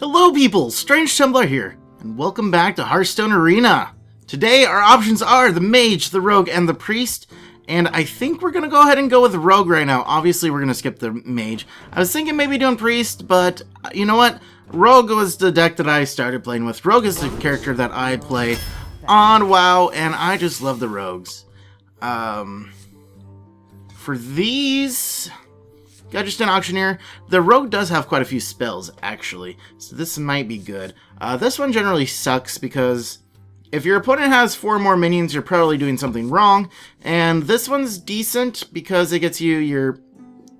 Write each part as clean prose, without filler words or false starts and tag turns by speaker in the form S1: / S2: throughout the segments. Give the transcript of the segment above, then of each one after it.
S1: Hello people, StrangeTemplar here, and welcome back to Hearthstone Arena. Today our options are the Mage, the Rogue, and the Priest, and I think we're going to go ahead and go with the Rogue right now. Obviously we're going to skip the Mage. I was thinking maybe doing Priest, but you know what? Rogue was the deck that I started playing with. Rogue is the character that I play on WoW, and I just love the Rogues. For these... Got just an Auctioneer. The Rogue does have quite a few spells, actually, so this might be good. This one generally sucks because if your opponent has 4 more minions, you're probably doing something wrong. And this one's decent because it gets you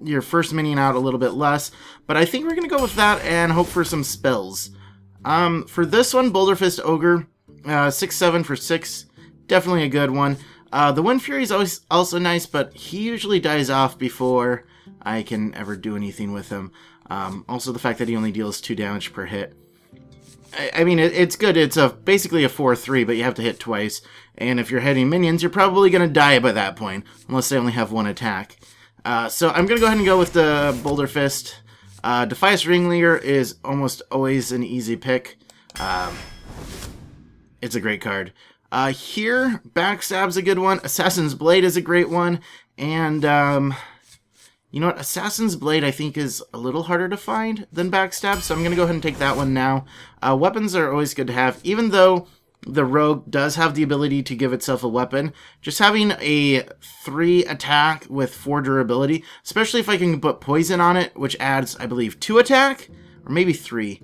S1: your first minion out a little bit less. But I think we're going to go with that and hope for some spells. For this one, Boulder Fist Ogre, 6/7 for 6. Definitely a good one. The Wind Fury is always also nice, but he usually dies off before I can ever do anything with him. Also the fact that he only deals 2 damage per hit. I mean, it's good. It's basically a 4/3, but you have to hit twice. And if you're hitting minions, you're probably going to die by that point, unless they only have 1 attack. So I'm going to go ahead and go with the Boulder Fist. Defias Ringleader is almost always an easy pick. It's a great card. Here, Backstab's a good one. Assassin's Blade is a great one. And, you know what? Assassin's Blade, I think, is a little harder to find than Backstab, so I'm going to go ahead and take that one now. Weapons are always good to have, even though the Rogue does have the ability to give itself a weapon. Just having a 3 attack with 4 durability, especially if I can put poison on it, which adds, I believe, 2 attack? Or maybe 3.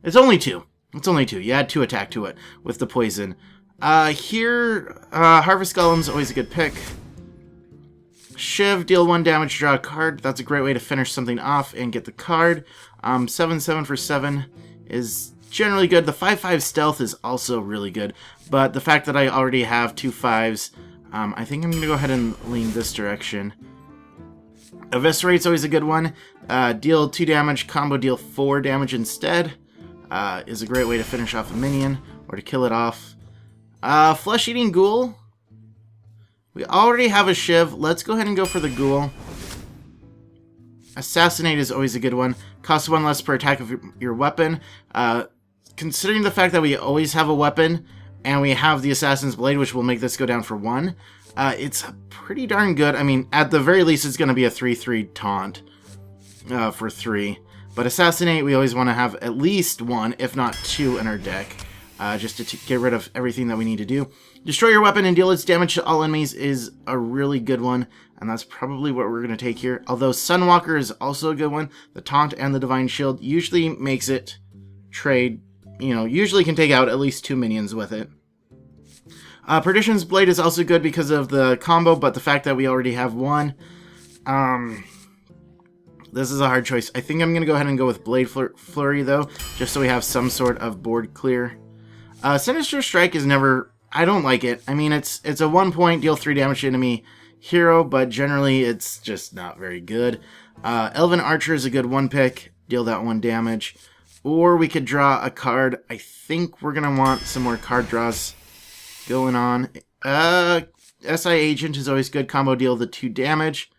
S1: It's only 2. It's only 2. You add 2 attack to it with the poison. Here, Harvest Golem's always a good pick. Shiv, deal 1 damage, draw a card. That's a great way to finish something off and get the card. 7/7 for 7 is generally good. The 5/5 stealth is also really good, but the fact that I already have 2 5s, I think I'm going to go ahead and lean this direction. Eviscerate's always a good one. Deal 2 damage, combo deal 4 damage instead. Is a great way to finish off a minion or to kill it off. Flesh-Eating Ghoul. We already have a Shiv. Let's go ahead and go for the Ghoul. Assassinate is always a good one. Costs 1 less per attack of your weapon. Considering the fact that we always have a weapon, and we have the Assassin's Blade, which will make this go down for 1, it's pretty darn good. I mean, at the very least, it's going to be a 3/3 taunt for 3. But Assassinate, we always want to have at least 1, if not 2, in our deck. Just to get rid of everything that we need to do. Destroy your weapon and deal its damage to all enemies is a really good one, and that's probably what we're going to take here. Although Sunwalker is also a good one. The Taunt and the Divine Shield usually makes it trade, usually can take out at least 2 minions with it. Perdition's Blade is also good because of the combo, but the fact that we already have 1. This is a hard choice. I think I'm going to go ahead and go with Blade Flurry, though, just so we have some sort of board clear. Sinister Strike is never... I don't like it. I mean, it's a 1 point, deal 3 damage to enemy hero, but generally it's just not very good. Elven Archer is a good 1 pick, deal that 1 damage. Or we could draw a card. I think we're going to want some more card draws going on. SI Agent is always good, combo deal the 2 damage.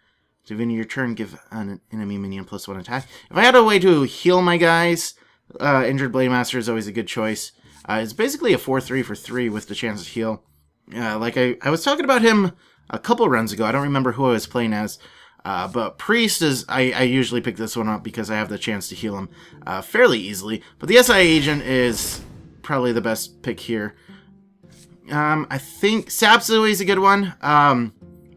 S1: So if in your turn, give an enemy minion +1 attack. If I had a way to heal my guys, Injured Blade Master is always a good choice. It's basically a 4/3 for 3 with the chance to heal. Like I was talking about him a couple runs ago. I don't remember who I was playing as. But Priest is... I usually pick this one up because I have the chance to heal him fairly easily. But the SI Agent is probably the best pick here. I think Sap's always a good one.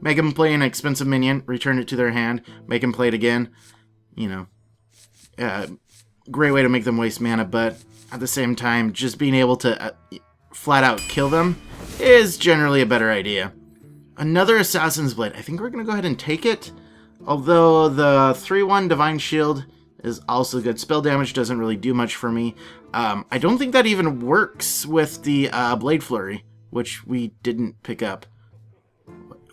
S1: Make him play an expensive minion, return it to their hand, make him play it again. Great way to make them waste mana, but at the same time, just being able to flat out kill them is generally a better idea. Another Assassin's Blade. I think we're going to go ahead and take it. Although the 3/1 Divine Shield is also good. Spell damage doesn't really do much for me. I don't think that even works with the Blade Flurry, which we didn't pick up.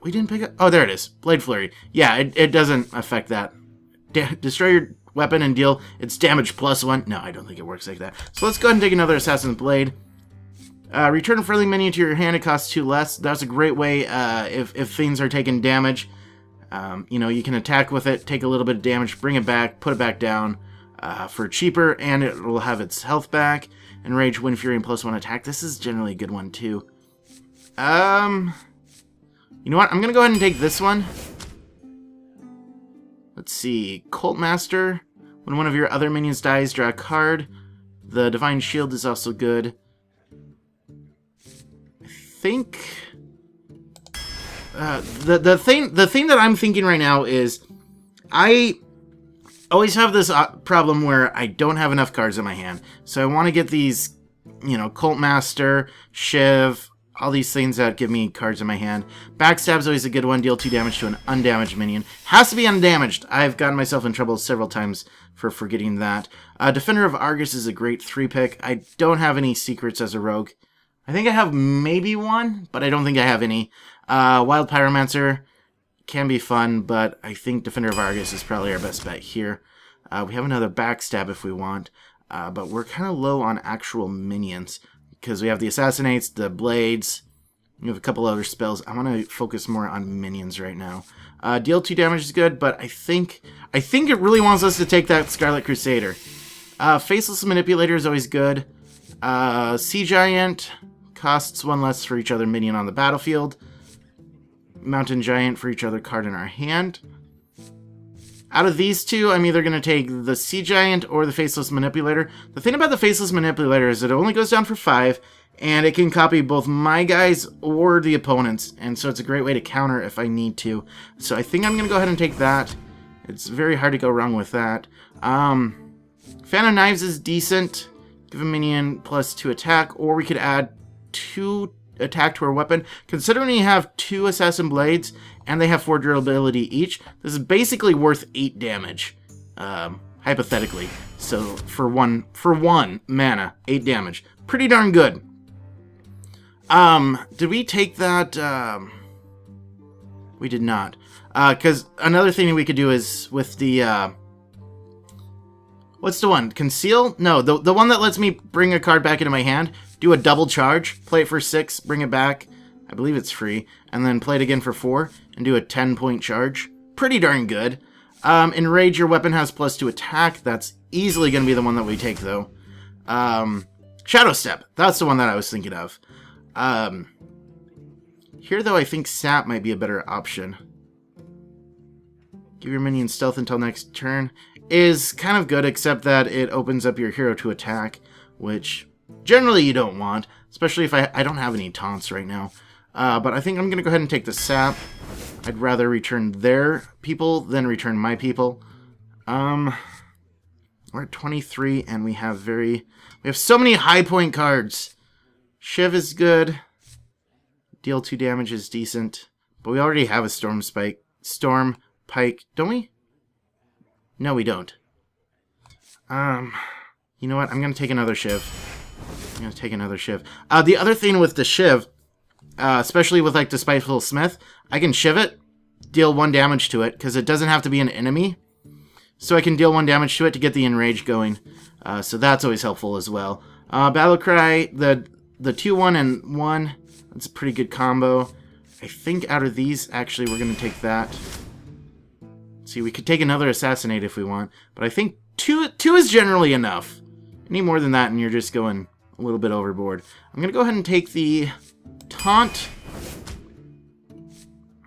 S1: We didn't pick up... Oh, there it is. Blade Flurry. Yeah, it doesn't affect that. Destroy your weapon and deal its damage +1. No, I don't think it works like that. So let's go ahead and take another Assassin's Blade. Return a friendly minion to your hand. It costs 2 less. That's a great way if things are taking damage. You can attack with it, take a little bit of damage, bring it back, put it back down. for cheaper, and it will have its health back. Enrage, Wind Fury, and +1 attack. This is generally a good one, too. You know what? I'm going to go ahead and take this one. Let's see. Cult Master. When one of your other minions dies, draw a card. The Divine Shield is also good. I think... the thing that I'm thinking right now is... I always have this problem where I don't have enough cards in my hand. So I want to get these, you know, Cult Master, Shiv, all these things that give me cards in my hand. Backstab's always a good one. Deal 2 damage to an undamaged minion. Has to be undamaged. I've gotten myself in trouble several times for forgetting that. Defender of Argus is a great 3-pick. I don't have any secrets as a rogue. I think I have maybe one, but I don't think I have any. Wild Pyromancer can be fun, but I think Defender of Argus is probably our best bet here. We have another Backstab if we want, but we're kind of low on actual minions because we have the Assassinates, the Blades, we have a couple other spells. I want to focus more on minions right now. Deal 2 damage is good, but I think it really wants us to take that Scarlet Crusader. Faceless Manipulator is always good. Sea Giant costs 1 less for each other minion on the battlefield. Mountain Giant for each other card in our hand. Out of these two, I'm either going to take the Sea Giant or the Faceless Manipulator. The thing about the Faceless Manipulator is it only goes down for 5, and it can copy both my guys or the opponents, and so it's a great way to counter if I need to. So I think I'm going to go ahead and take that. It's very hard to go wrong with that. Fan of Knives is decent. Give a minion +2 attack, or we could add 2 attack to our weapon. Considering we have 2 Assassin Blades and they have 4 durability each, this is basically worth 8 damage, hypothetically. So for one mana, 8 damage, pretty darn good. Did we take that? We did not. Because another thing we could do is with the what's the one? Conceal? No, the one that lets me bring a card back into my hand. Do a double charge, play it for 6, bring it back. I believe it's free. And then play it again for 4, and do a 10-point charge. Pretty darn good. Enrage, your weapon has +2 attack. That's easily going to be the one that we take, though. Shadow Step. That's the one that I was thinking of. Here, though, I think Sap might be a better option. Give your minion stealth until next turn. Is kind of good, except that it opens up your hero to attack, which... generally you don't want, especially if I don't have any taunts right now. But I think I'm going to go ahead and take the sap. I'd rather return their people than return my people. We're at 23 and we have so many high point cards. Shiv is good. Deal 2 damage is decent. But we already have a Storm Pike, don't we? No, we don't. You know what? I'm going to take another Shiv. The other thing with the Shiv, especially with like the Spiteful Smith, I can Shiv it, deal 1 damage to it, because it doesn't have to be an enemy. So I can deal 1 damage to it to get the Enrage going. So that's always helpful as well. Battlecry, the 2-1 and 1, that's a pretty good combo. I think out of these, actually, we're going to take that. See, we could take another Assassinate if we want, but I think two is generally enough. Any more than that and you're just going a little bit overboard. I'm going to go ahead and take the Taunt.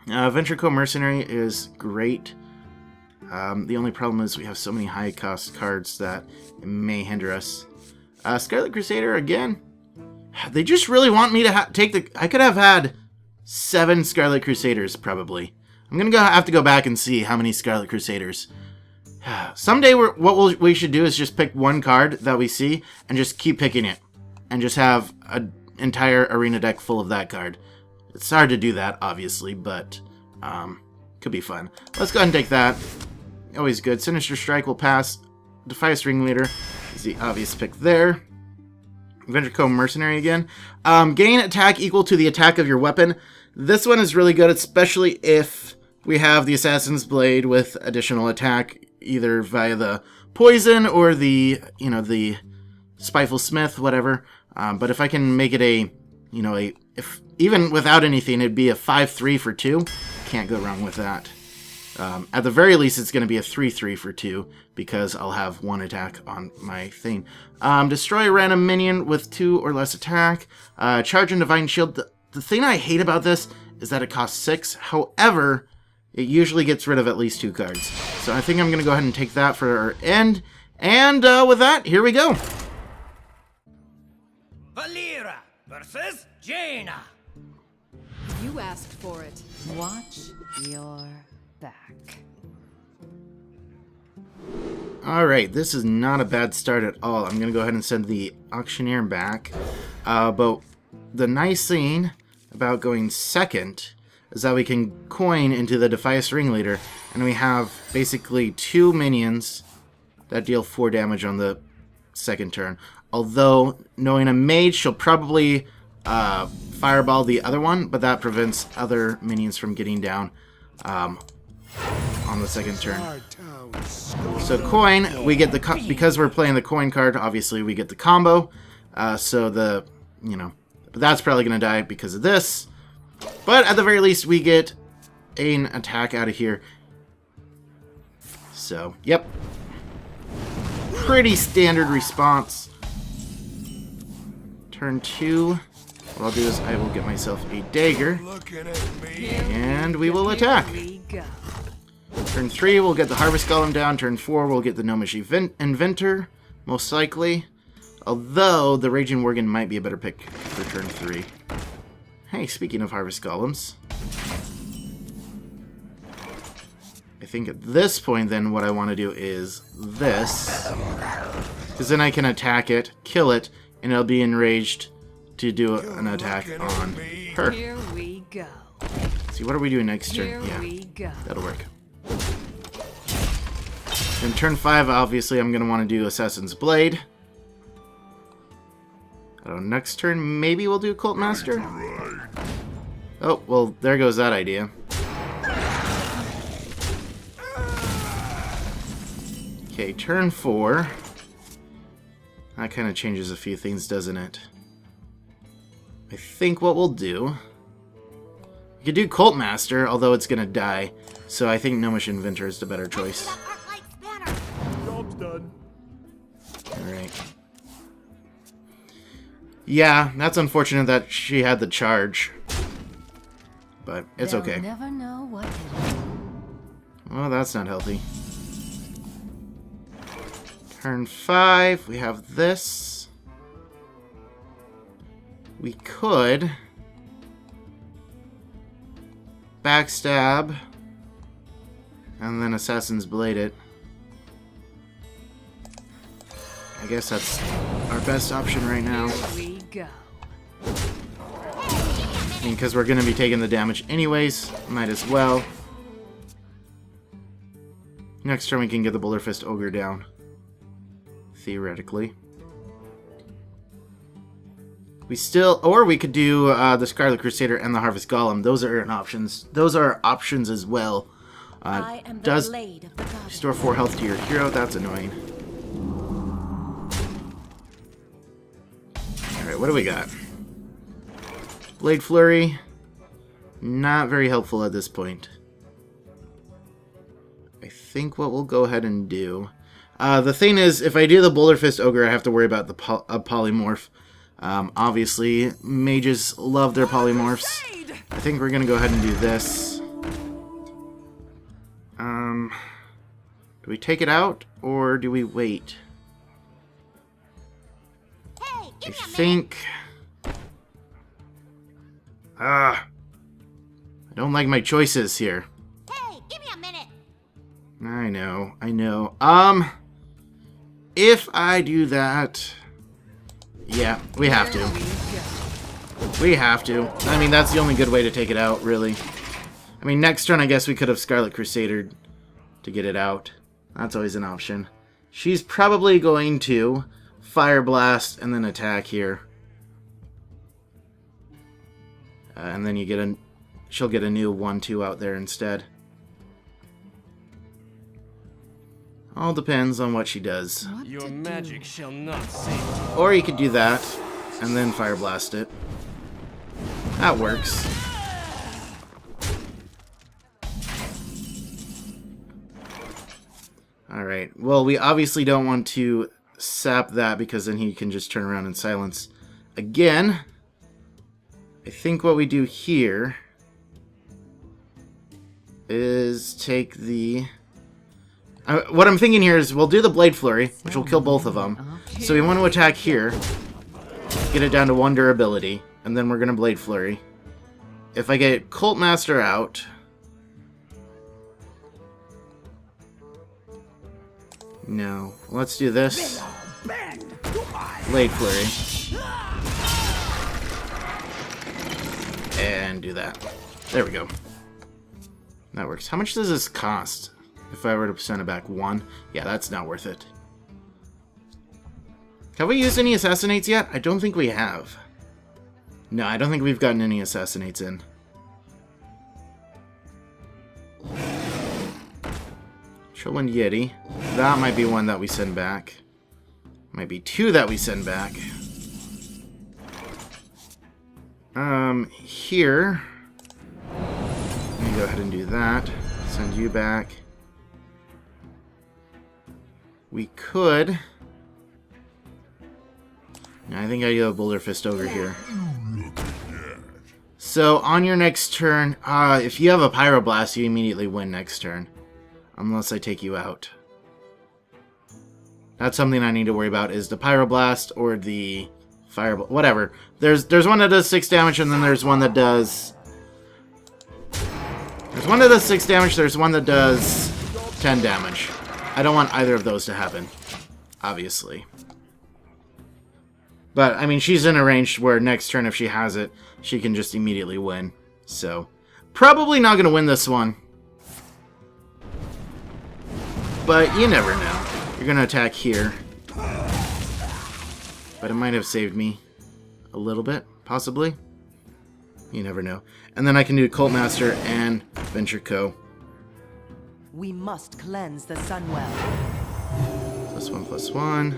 S1: Ventrico Mercenary is great. The only problem is we have so many high-cost cards that it may hinder us. Scarlet Crusader, again. They just really want me to take the... I could have had 7 Scarlet Crusaders, probably. I'm going to have to go back and see how many Scarlet Crusaders. Someday, what we should do is just pick one card that we see and just keep picking it. And just have an entire arena deck full of that card. It's hard to do that, obviously, but could be fun. Let's go ahead and take that. Always good. Sinister Strike will pass. Defias Ringleader is the obvious pick there. Ventrico Mercenary again. Gain attack equal to the attack of your weapon. This one is really good, especially if we have the Assassin's Blade with additional attack, either via the poison or the, the Spiteful Smith, whatever. But if I can make it if even without anything, it'd be a 5-3 for 2. Can't go wrong with that. At the very least, it's going to be a 3/3 for 2, because I'll have 1 attack on my thing. Destroy a random minion with 2 or less attack. Charge and Divine Shield. The thing I hate about this is that it costs 6. However, it usually gets rid of at least 2 cards. So I think I'm going to go ahead and take that for our end. And with that, here we go.
S2: Valera versus Jaina.
S3: You asked for it.
S4: Watch your back.
S1: Alright, this is not a bad start at all. I'm going to go ahead and send the Auctioneer back. But the nice thing about going second is that we can coin into the Defias Ringleader, and we have basically 2 minions that deal 4 damage on the second turn. Although, knowing a mage, she'll probably fireball the other one, but that prevents other minions from getting down on the second turn. So coin, we get the because we're playing the coin card, obviously we get the combo. So the, but that's probably going to die because of this. But at the very least, we get an attack out of here. So, yep. Pretty standard response. Turn 2. What I'll do is I will get myself a dagger. And we will attack. Turn 3, we'll get the Harvest Golem down. Turn 4, we'll get the Gnomish Inventor, most likely. Although, the Raging Worgen might be a better pick for turn 3. Hey, speaking of Harvest Golems. I think at this point, then, what I want to do is this. Because then I can attack it, kill it, and it'll be enraged to do an attack on her.
S3: Here we go.
S1: See, what are we doing next turn?
S3: Here we go.
S1: That'll work. Then turn 5, obviously, I'm going to want to do Assassin's Blade. I don't know, next turn, maybe we'll do Cult Master? Oh, well, there goes that idea. Okay, turn 4. That kind of changes a few things, doesn't it? I think what we'll do... We could do Cult Master, although it's going to die. So I think Gnomish Inventor is the better choice.
S2: Job's done.
S1: Alright. Yeah, that's unfortunate that she had the charge. But it's
S4: They'll
S1: okay.
S4: Never know what hit 'em.
S1: Well, that's not healthy. Turn 5, we have this. We could backstab and then Assassin's Blade it. I guess that's our best option right now.
S3: Here we go.
S1: I mean, because we're going to be taking the damage anyways, might as well. Next turn we can get the Boulder Fist Ogre down. Theoretically. We still, or we could do the Scarlet Crusader and the Harvest Golem. Those are options. Those are options as well.
S4: I am the
S1: Does
S4: blade of the goddess.
S1: restore 4 health to your hero. That's annoying. Alright, what do we got? Blade Flurry. Not very helpful at this point. I think what we'll go ahead and do... the thing is, if I do the Boulder Fist Ogre, I have to worry about the polymorph. Obviously, mages love their polymorphs. I think we're going to go ahead and do this. Do we take it out, or do we wait?
S5: Hey,
S1: I think... I don't like my choices here.
S5: Hey, give me a minute.
S1: I know. If I do that... Yeah, we have to. We have to. I mean, that's the only good way to take it out, really. I mean, next turn, I guess we could have Scarlet Crusader to get it out. That's always an option. She's probably going to Fire Blast and then attack here. And then you get a... She'll get a new 1/2 out there instead. All depends on what she does.
S2: Your magic shall not save.
S1: Or you could do that, and then Fire Blast it. That works. Alright, well, we obviously don't want to sap that because then he can just turn around and silence again. I think what we do here is take the... what I'm thinking here is we'll do the Blade Flurry, which will kill both of them. So we want to attack here, get it down to 1 durability, and then we're going to Blade Flurry. If I get Cult Master out... No. Let's do this. Blade Flurry. And do that. There we go. That works. How much does this cost? If I were to send it back 1? Yeah, that's not worth it. Have we used any Assassinates yet? I don't think we have. No, I don't think we've gotten any Assassinates in. Chillwind Yeti. That might be one that we send back. Might be 2 that we send back. Here. Let me go ahead and do that. Send you back. We could... I think I have Boulder Fist over here. So, on your next turn, if you have a Pyroblast, you immediately win next turn. Unless I take you out. That's something I need to worry about, is the Pyroblast or the Fireball. Whatever. There's one that does 6 damage, and then there's one that does... There's one that does 6 damage, there's one that does 10 damage. I don't want either of those to happen, obviously. But, I mean, she's in a range where next turn, if she has it, she can just immediately win. So, probably not going to win this one. But you never know. You're going to attack here. But it might have saved me a little bit, possibly. You never know. And then I can do Cult Master and Venture Co.
S4: We must cleanse the Sunwell.
S1: +1/+1.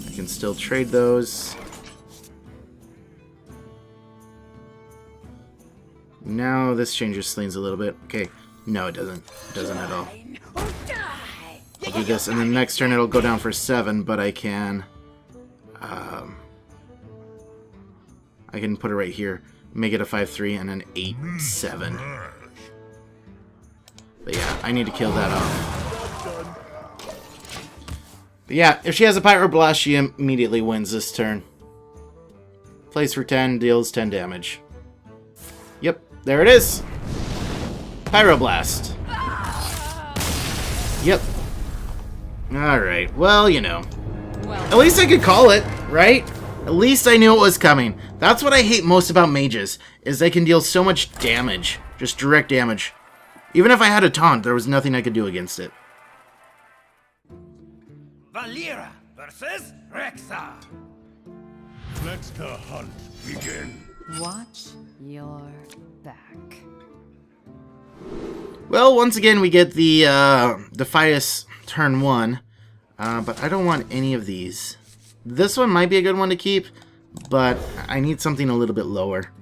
S1: I can still trade those. Now this changes Slains a little bit. Okay. No, it doesn't. It doesn't at all. I'll do this, and then next turn it'll go down for 7, but I can put it right here, make it a 5/3 and an 8/7. But yeah, I need to kill that off. But yeah, if she has a Pyroblast, she immediately wins this turn. Plays for 10, deals 10 damage. Yep, there it is. Pyroblast. Yep. Alright, well, you know. At least I could call it, right? At least I knew it was coming. That's what I hate most about mages, is they can deal so much damage. Just direct damage. Even if I had a taunt, there was nothing I could do against it.
S2: Valera versus Rexa.
S6: Let the hunt begin.
S4: Watch your back.
S1: Well, once again, we get the Defias turn 1. But I don't want any of these. This one might be a good one to keep, but I need something a little bit lower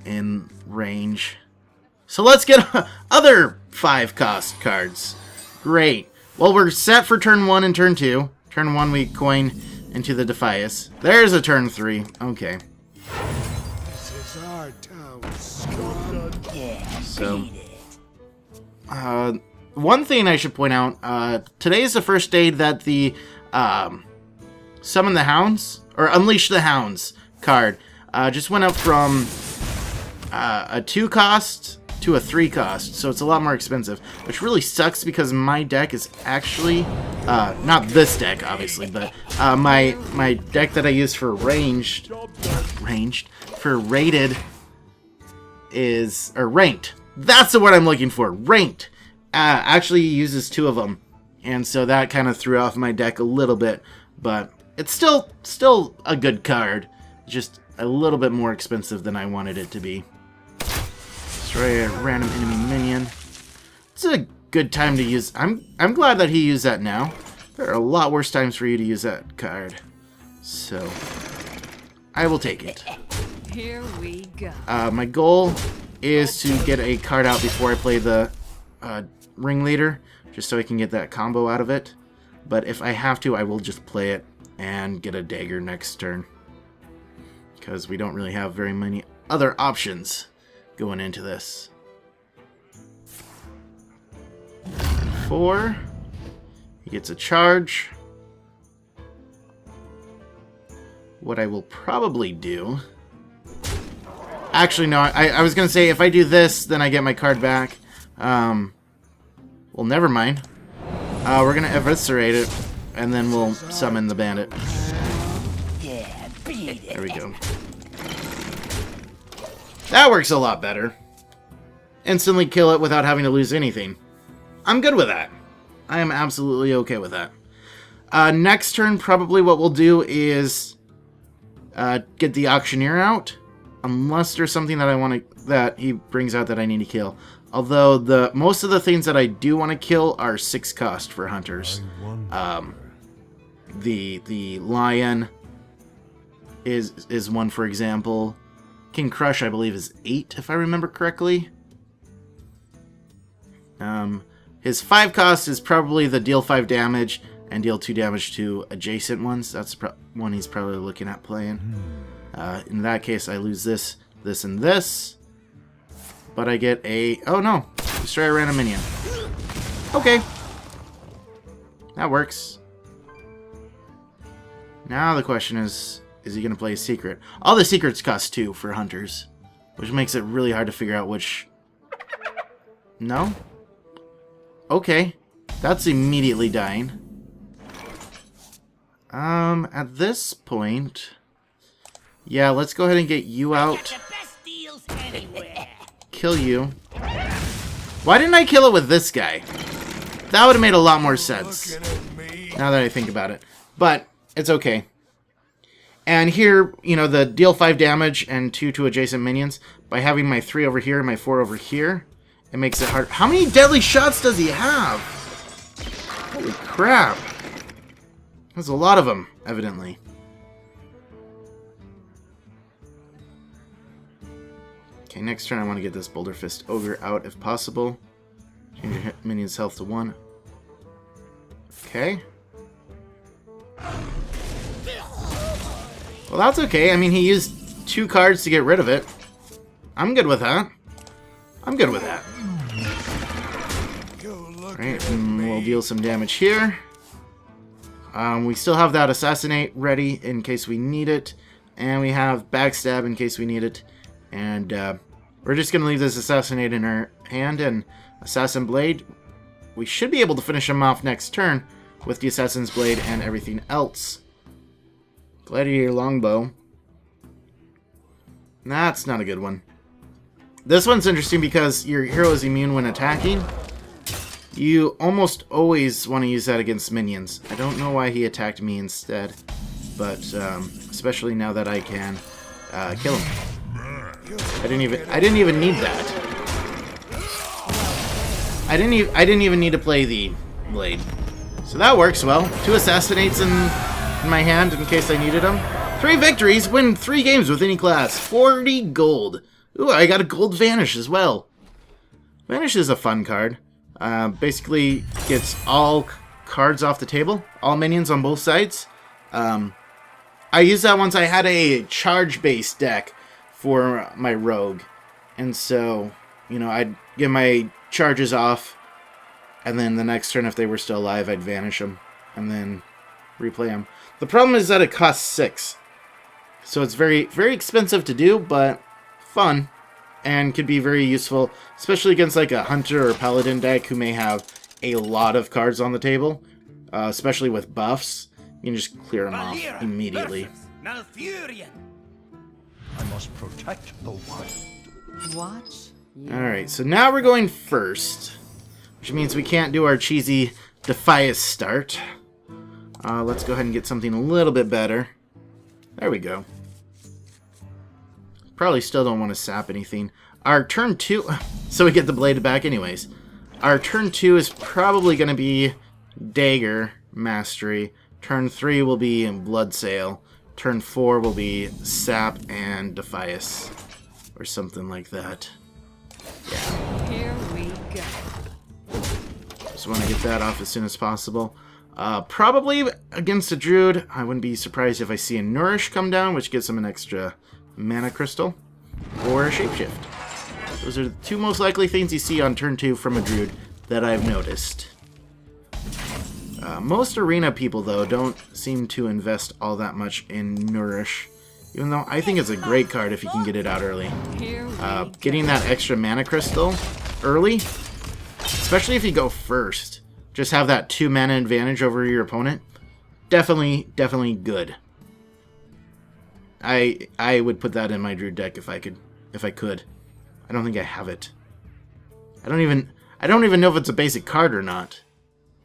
S1: in range. So let's get other 5-cost cards. Great. Well, we're set for turn 1 and turn 2. Turn 1, we coin into the Defias. There's a turn 3. Okay.
S6: This is our town, scum.
S1: So, one thing I should point out, today is the first day that the Summon the Hounds, or Unleash the Hounds card, just went up from a 2-cost to a 3-cost, so it's a lot more expensive, which really sucks because my deck is actually, not this deck, obviously, but my deck that I use for rated is, or ranked. That's the word I'm looking for, ranked. Actually uses 2 of them, and so that kind of threw off my deck a little bit, but it's still a good card, just a little bit more expensive than I wanted it to be. Destroy a random enemy minion. It's a good time to use. I'm glad that he used that now. There are a lot worse times for you to use that card, so I will take it.
S3: Here we go.
S1: My goal is to get a card out before I play the Ringleader, just so I can get that combo out of it. But if I have to, I will just play it and get a dagger next turn, because we don't really have very many other options going into this. 4. He gets a charge. What I will probably do... Actually, no, I was going to say, if I do this, then I get my card back. Well, never mind. We're going to eviscerate it, and then we'll summon the bandit. There we go. That works a lot better. Instantly kill it without having to lose anything. I'm good with that. I am absolutely okay with that. Next turn, probably what we'll do is get the auctioneer out, unless there's something that I want to that he brings out that I need to kill. Although most of the things that I do want to kill are 6 cost for hunters. The lion is one, for example. King Crush, I believe, is 8, if I remember correctly. His 5 cost is probably the deal 5 damage and deal 2 damage to adjacent ones. That's one he's probably looking at playing. In that case, I lose this, this, and this. But I get a... Oh, no. Destroy a random minion. Okay. That works. Now the question is he going to play a secret? All the secrets cost 2 for hunters, which makes it really hard to figure out which... No? Okay. That's immediately dying. At this point... Yeah, let's go ahead and get you out. Kill you. Why didn't I kill it with this guy? That would have made a lot more sense, now that I think about it. But, it's okay. And here, you know, the deal 5 damage and 2 to adjacent minions, by having my 3 over here and my 4 over here, it makes it hard. How many deadly shots does he have? Holy crap. There's a lot of them, evidently. Okay, next turn I want to get this Boulder Fist Ogre out if possible. Change your minion's health to 1. Okay. Well, that's okay. I mean, he used 2 cards to get rid of it. I'm good with that. I'm good with that. Alright, and we'll deal some damage here. We still have that Assassinate ready in case we need it. And we have Backstab in case we need it. And we're just going to leave this Assassinate in our hand. And Assassin Blade, we should be able to finish him off next turn with the Assassin's Blade and everything else. Gladiator Longbow. That's not a good one. This one's interesting because your hero is immune when attacking. You almost always want to use that against minions. I don't know why he attacked me instead, but especially now that I can kill him. I didn't even need that. I didn't even need to play the blade. So that works well. 2 Assassinates in my hand in case I needed them. 3 victories, win 3 games with any class. 40 gold. Ooh, I got a gold Vanish as well. Vanish is a fun card. Basically gets all cards off the table. All minions on both sides. I used that once I had a charge-based deck for my rogue. And so, you know, I'd get my charges off. And then the next turn, if they were still alive, I'd vanish them. And then replay them. The problem is that it costs 6. So it's very, very expensive to do, but fun. And could be very useful, especially against like a hunter or paladin deck who may have a lot of cards on the table. Especially with buffs. You can just clear them off immediately.
S2: I must protect the wild.
S3: Watch.
S1: Alright, so now we're going first. Which means we can't do our cheesy Defias start. Let's go ahead and get something a little bit better. There we go. Probably still don't want to sap anything. Our turn 2... So we get the blade back anyways. Our turn 2 is probably going to be Dagger Mastery. Turn 3 will be Bloodsail. Turn 4 will be Sap and Defias. Or something like that. Yeah.
S3: Here we go.
S1: Just want to get that off as soon as possible. Probably against a druid, I wouldn't be surprised if I see a Nourish come down, which gives him an extra mana crystal, or a Shapeshift. Those are the two most likely things you see on turn 2 from a druid that I've noticed. Most arena people, though, don't seem to invest all that much in Nourish, even though I think it's a great card if you can get it out early. Getting that extra mana crystal early, especially if you go first, just have that 2 mana advantage over your opponent, definitely good. I would put that in my druid deck if I could. I don't think I have it. I don't even know if it's a basic card or not.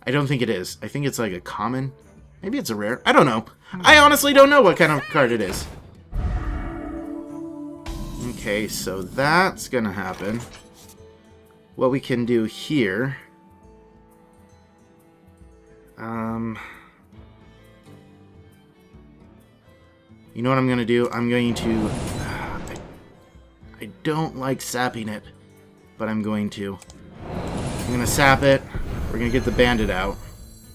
S1: I don't think it is. I think it's like a common. Maybe it's a rare. I don't know. I honestly don't know what kind of card it is. Okay, so that's gonna happen. What we can do here... You know what I'm going to do? I'm going to... I don't like sapping it, but I'm going to. I'm going to sap it. We're going to get the bandit out.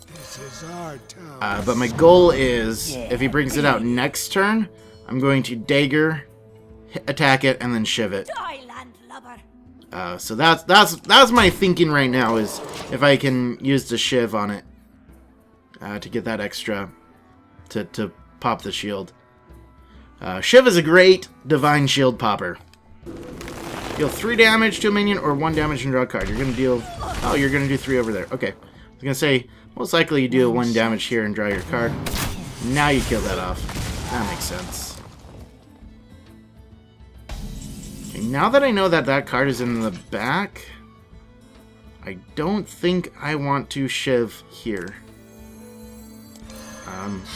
S6: This is our town.
S1: But my goal is, if he brings it out next turn, I'm going to dagger, attack it, and then shiv it. So that's my thinking right now, is if I can use the shiv on it to get that extra to pop the shield. Shiv is a great divine shield popper. Deal 3 damage to a minion or 1 damage and draw a card. You're gonna deal... Oh, you're gonna do 3 over there. Okay. I was gonna say, most likely you deal 1 damage here and draw your card. Now you kill that off. That makes sense. Okay, now that I know that that card is in the back, I don't think I want to shiv here.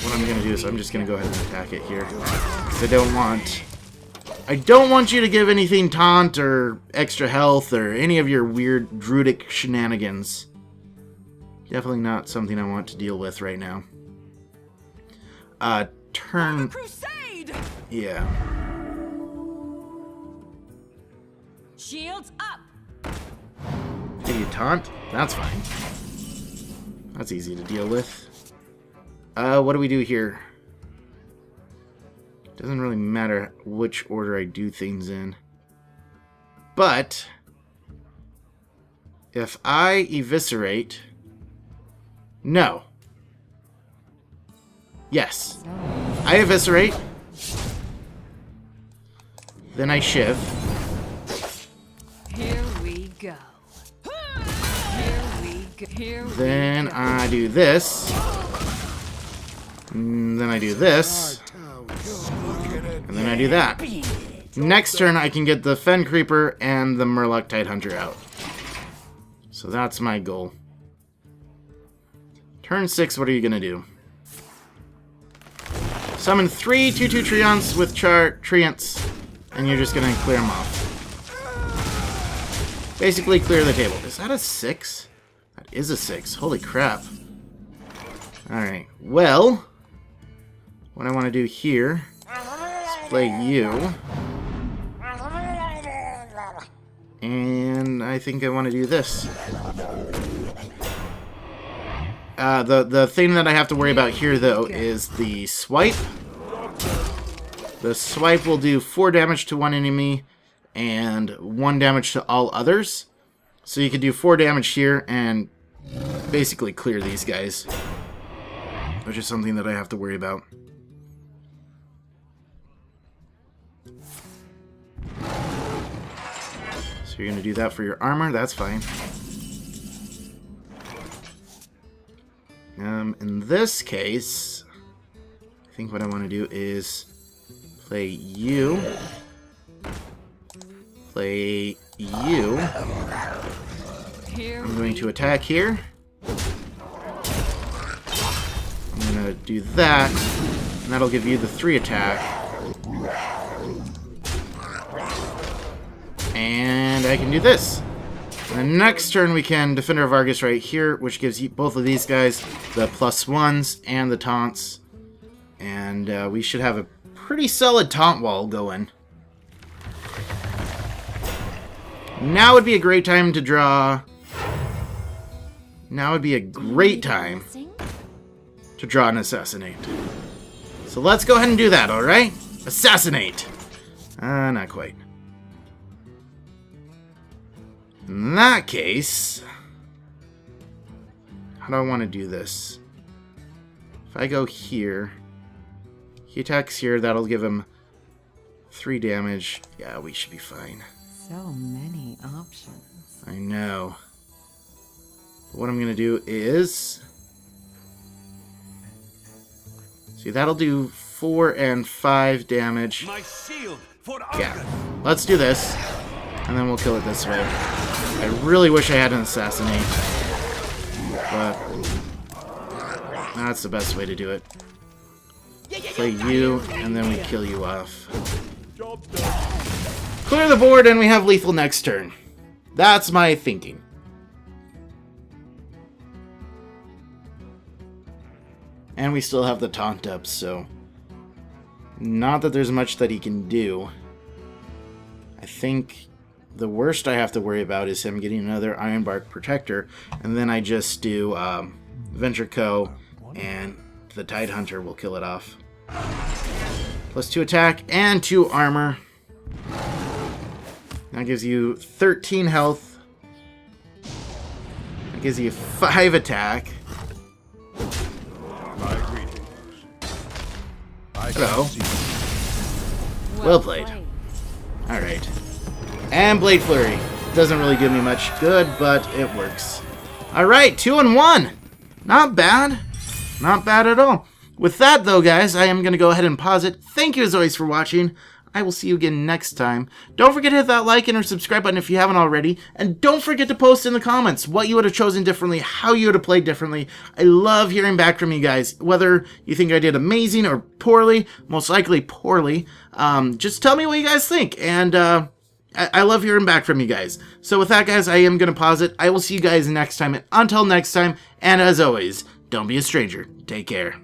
S1: What I'm gonna do is I'm just gonna go ahead and attack it here. Because I don't want you to give anything taunt or extra health or any of your weird druidic shenanigans. Definitely not something I want to deal with right now. Turn...
S3: Crusade!
S1: Yeah.
S3: Shields up!
S1: Give you taunt? That's fine. That's easy to deal with. What do we do here? Doesn't really matter which order I do things in. But if I eviscerate... No. Yes. I eviscerate. Then I shiv.
S3: Here we go. Here we go. Here
S1: Then
S3: we go.
S1: I do this. And then I do this. And then I do that. Next turn I can get the Fen Creeper and the Murloc Tidehunter out. So that's my goal. Turn 6, what are you gonna do? Summon 3 2/2 Treants with Treants, and you're just gonna clear them off. Basically clear the table. Is that a 6? That is a 6. Holy crap. Alright, well, what I want to do here is play you. And I think I want to do this. The thing that I have to worry about here, though, is the swipe. The swipe will do 4 damage to one enemy and 1 damage to all others. So you could do 4 damage here and basically clear these guys, which is something that I have to worry about. So you're going to do that for your armor. That's fine. In this case, I think what I want to do is play you. Play you. I'm going to attack here. I'm going to do that, and that'll give you the 3 attack. And I can do this. And the next turn we can Defender of Argus right here, which gives you both of these guys the +1s and the taunts. And we should have a pretty solid taunt wall going. Now would be a great time to draw now would be a great time to draw an Assassinate. So let's go ahead and do that, alright? Assassinate! Not quite. In that case, how do I want to do this? If I go here, he attacks here, that'll give him 3 damage. Yeah, we should be fine.
S4: So many options.
S1: I know. But what I'm going to do is... see, that'll do 4 and 5 damage.
S2: My shield for
S1: Yeah, let's do this. And then we'll kill it this way. I really wish I had an Assassinate. But that's the best way to do it. Play you, and then we kill you off. Clear the board, and we have lethal next turn. That's my thinking. And we still have the taunt up, so... not that there's much that he can do. I think the worst I have to worry about is him getting another Ironbark Protector, and then I just do Venture Co, and the Tidehunter will kill it off. Plus 2 attack and 2 armor. That gives you 13 health. That gives you 5 attack. Hello. Well played. Alright. And Blade Flurry. Doesn't really do me much good, but it works. Alright, 2 and 1. Not bad. Not bad at all. With that, though, guys, I am going to go ahead and pause it. Thank you, as always, for watching. I will see you again next time. Don't forget to hit that like and or subscribe button if you haven't already. And don't forget to post in the comments what you would have chosen differently, how you would have played differently. I love hearing back from you guys. Whether you think I did amazing or poorly, most likely poorly, just tell me what you guys think. And I love hearing back from you guys. So with that, guys, I am going to pause it. I will see you guys next time. And until next time, and as always, don't be a stranger. Take care.